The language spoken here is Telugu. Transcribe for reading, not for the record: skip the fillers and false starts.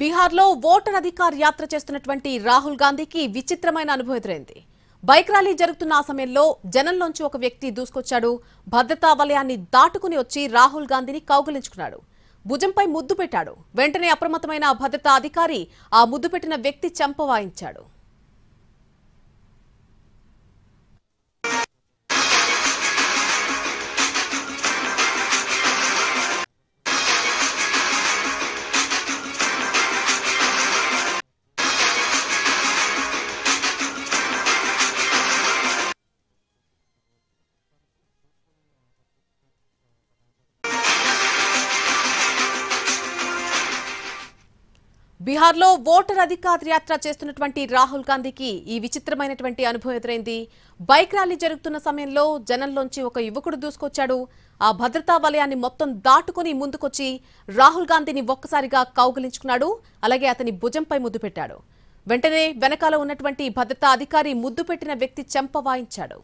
బీహార్లో ఓటర్ అధికార్ యాత్ర చేస్తున్నటువంటి రాహుల్ గాంధీకి విచిత్రమైన అనుభవం ఎదురైంది. బైక్ ర్యాలీ జరుగుతున్న ఆ సమయంలో జనంలోంచి ఒక వ్యక్తి దూసుకొచ్చాడు. భద్రతా వలయాన్ని దాటుకుని వచ్చి రాహుల్ గాంధీని కౌగిలించుకున్నాడు. భుజంపై ముద్దు పెట్టాడు. వెంటనే అప్రమత్తమైన భద్రతా అధికారి ఆ ముద్దు పెట్టిన వ్యక్తి చెంప వాయించాడు. బీహార్లో ఓటర్ అధికార్ యాత్ర చేస్తున్నటువంటి రాహుల్ గాంధీకి ఈ విచిత్రమైనటువంటి అనుభవం ఎదురైంది. బైక్ ర్యాలీ జరుగుతున్న సమయంలో జనంలోంచి ఒక యువకుడు దూసుకొచ్చాడు. ఆ భద్రతా వలయాన్ని మొత్తం దాటుకుని ముందుకొచ్చి రాహుల్ గాంధీని ఒక్కసారిగా కౌగిలించుకున్నాడు. అలాగే అతని భుజంపై ముద్దు పెట్టాడు. వెంటనే వెనకాల ఉన్నటువంటి భద్రతా అధికారి ముద్దు పెట్టిన వ్యక్తి చెంప వాయించాడు.